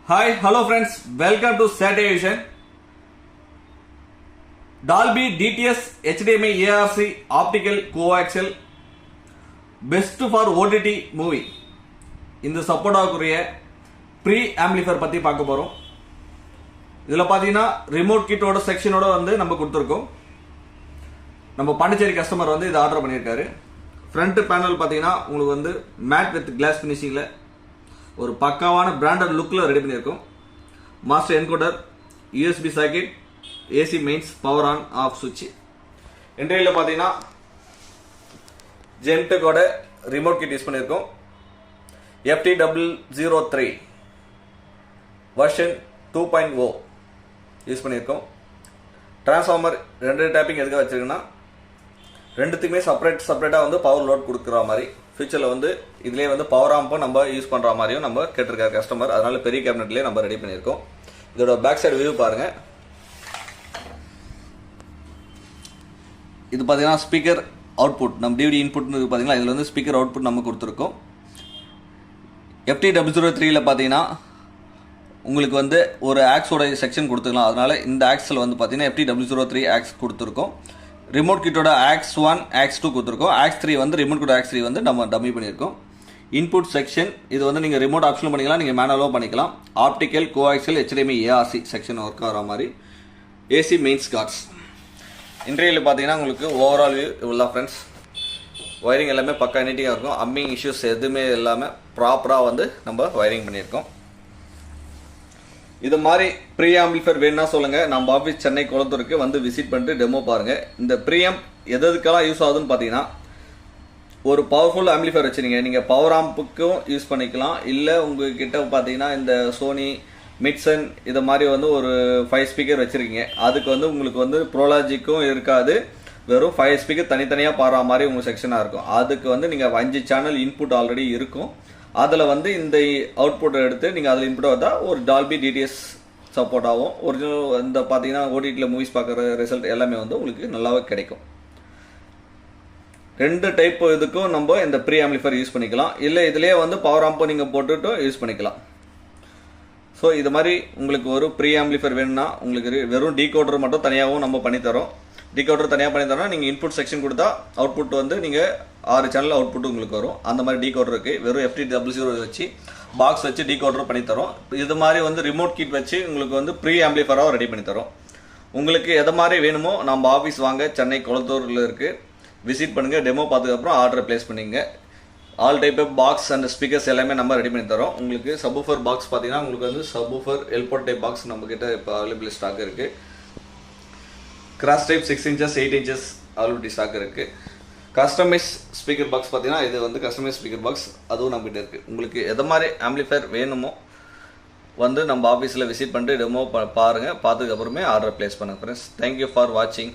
Hi, hello friends, welcome to Saturday Vision. Dolby DTS HDMI ARC optical coaxial best for OTT movie. இந்த support ஆகக்கூடிய pre amplifier பற்றி பார்க்க போகிறோம். இதில் பார்த்தீங்கன்னா ரிமோட் கிட்டோட செக்ஷனோட வந்து நம்ம கொடுத்துருக்கோம். நம்ம பாண்டிச்சேரி கஸ்டமர் வந்து இதை ஆர்டர் பண்ணியிருக்காரு. ஃப்ரண்ட் பேனல் பார்த்தீங்கன்னா உங்களுக்கு வந்து மேட் வித் கிளாஸ் ஃபினிஷிங்கில் ஒரு பக்காவான பிராண்டட் லுக்கில் ரெடி பண்ணியிருக்கோம். Master encoder, USB socket, AC mains, power on off சுவிட்ச். இன்டீரியரில் பார்த்தீங்கன்னா ஜென்டெக்கோட ரிமோட் கிட் யூஸ் பண்ணியிருக்கோம். FT003 வெர்ஷன் 2.0 யூஸ் பண்ணியிருக்கோம். டிரான்ஸ்ஃபார்மர் 2 டேப்பிங் எதுக்காக வச்சிருக்குன்னா ரெண்டுத்துக்குமே செப்பரேட்டாக வந்து பவர் லோட் கொடுக்குற மாதிரி, ஃபியூச்சரில் வந்து இதிலே வந்து பவர் ஆம்பும் நம்ம யூஸ் பண்ணுற மாதிரியும் நம்ம கேட்டிருக்காரு கஸ்டமர். அதனால பெரிய கேபினெட்லேயே நம்ம ரெடி பண்ணியிருக்கோம். இதோட பேக் சைடு வியூ பாருங்க. இது பார்த்தீங்கன்னா ஸ்பீக்கர் அவுட்புட், நம்ம டிவிடி இன்புட்னு பார்த்தீங்கன்னா இதில் வந்து ஸ்பீக்கர் அவுட்புட் நம்ம கொடுத்துருக்கோம். FT003 பார்த்தீங்கன்னா உங்களுக்கு வந்து ஒரு ஆக்ஸோட செக்ஷன் கொடுத்துக்கலாம். அதனால இந்த ஆக்ஸில் வந்து பார்த்தீங்கன்னா FT003 ஆக்ஸ் கொடுத்துருக்கோம். ரிமோட் கிட்டோட ஆக்ஸ் 1 ஆக்ஸ் 2 கொடுத்துருக்கோம். ஆக்ஸ் 3 வந்து ரிமோட் கிட்ட ஆக்ஸ் 3 வந்து நம்ம டம்மி பண்ணியிருக்கோம். இன்புட் செக்ஷன் இது வந்து நீங்கள் ரிமோட் ஆப்ஷனும் பண்ணிக்கலாம், நீங்கள் மேனுவலும் பண்ணிக்கலாம். Optical coaxial HDMI ARC section work ஆகிற மாதிரி ஏசி மெயின்ஸ் கார்ட்ஸ். இன்டீரியரில் பார்த்தீங்கன்னா உங்களுக்கு ஓவரால் வியூ இவ்வளோ ஃப்ரெண்ட்ஸ். ஒயரிங் எல்லாமே பக்கா நீட்டிங்காக இருக்கும். அம்மிங் இஷ்யூஸ் எதுவுமே இல்லாமல் ப்ராப்பராக வந்து நம்ம ஒயரிங் பண்ணியிருக்கோம். இது மாதிரி ப்ரீ ஆம்பிளிஃபையர் வேணும்னா சொல்லுங்கள். நம்ம ஆஃபீஸ் சென்னை குளத்தூருக்கு வந்து விசிட் பண்ணிட்டு டெமோ பாருங்கள். இந்த ப்ரீஆம்ப் எதுக்கெல்லாம் யூஸ் ஆகுதுன்னு பார்த்தீங்கன்னா, ஒரு பவர்ஃபுல் ஆம்பிளிஃபையர் வச்சுருங்க, நீங்கள் பவர் ஆம்புக்கும் யூஸ் பண்ணிக்கலாம். இல்லை உங்ககிட்ட பார்த்தீங்கன்னா இந்த சோனி மிட்சன் இதை மாதிரி வந்து ஒரு 5 ஸ்பீக்கர் வச்சுருக்கீங்க, அதுக்கு வந்து உங்களுக்கு வந்து ப்ரோலாஜிக்கும் இருக்காது, வெறும் 5 ஸ்பீக்கர் தனித்தனியாக பாடுற மாதிரி உங்கள் செக்ஷனாக இருக்கும். அதுக்கு வந்து நீங்கள் 5 சேனல் இன்புட் ஆல்ரெடி இருக்கும். அதில் வந்து இந்த அவுட்புட்டை எடுத்து நீங்கள் அதில் இன்புட் வந்தா ஒரு டால்பி டிடிஎஸ் சப்போர்ட் ஆகும். ஒரிஜினல் இந்த பார்த்தீங்கன்னா ஓடிடியில் மூவிஸ் பார்க்குற ரிசல்ட் எல்லாமே வந்து உங்களுக்கு நல்லாவே கிடைக்கும். 2 டைப் இதுக்கும் நம்ம இந்த ப்ரீ ஆம்பிளிஃபையர் யூஸ் பண்ணிக்கலாம். இல்லை இதிலே வந்து பவர் ஆம்போ நீங்கள் போட்டுட்டு யூஸ் பண்ணிக்கலாம். ஸோ இது மாதிரி உங்களுக்கு ஒரு ப்ரீ ஆம்பிளிஃபையர் வேணும்னா உங்களுக்கு வெறும் டீகோடர் மட்டும் தனியாகவும் நம்ம பண்ணித்தரோம். டீகோடர் தனியாக பண்ணி தரோம். நீங்கள் இன்புட் செக்ஷன் கொடுத்தா அவுட்புட் வந்து நீங்கள் 6 சேனல் அவுட்புட் உங்களுக்கு வரும். அந்த மாதிரி டீகோடர் இருக்குது. வெறும் FT003 வச்சு பாக்ஸ் வச்சு டீகோடர் பண்ணித்தரோம். இது மாதிரி வந்து ரிமோட் கிட் வச்சு உங்களுக்கு வந்து ப்ரீ ஆம்பிளிஃபையராக ரெடி பண்ணித்தரோம். உங்களுக்கு எதை மாதிரி வேணுமோ நம்ம ஆஃபீஸ் வாங்க, சென்னை குளத்தூரில் இருக்குது, விசிட் பண்ணுங்கள், டெமோ பார்த்ததுக்கப்புறம் ஆர்டர் ப்ளேஸ் பண்ணிங்க. All type of box and speakers எல்லாமே நம்ம ரெடி பண்ணி தரோம். உங்களுக்கு சப்வூஃபர் பாக்ஸ் பார்த்தீங்கன்னா உங்களுக்கு வந்து சப்வூஃபர் எல்போர்ட் டைப் பாக்ஸ் நம்மக்கிட்ட இப்போ அவைலபிள் ஸ்டாக் இருக்குது. Cross type 6 inches 8 inches availability stock இருக்குது. கஸ்டமைஸ் ஸ்பீக்கர் பாக்ஸ் பார்த்தீங்கன்னா இது வந்து கஸ்டமைஸ் ஸ்பீக்கர் பாக்ஸ், அதுவும் நம்மகிட்ட இருக்குது. உங்களுக்கு எதை மாதிரி ஆம்பிளிஃபையர் வேணுமோ வந்து நம்ம ஆஃபீஸில் விசிட் பண்ணிட்டு டெமோ பாருங்கள். பார்த்ததுக்கப்புறமே ஆர்டர் ப்ளேஸ் பண்ணுங்கள் ஃப்ரெண்ட்ஸ். தேங்க்யூ ஃபார் வாட்சிங்.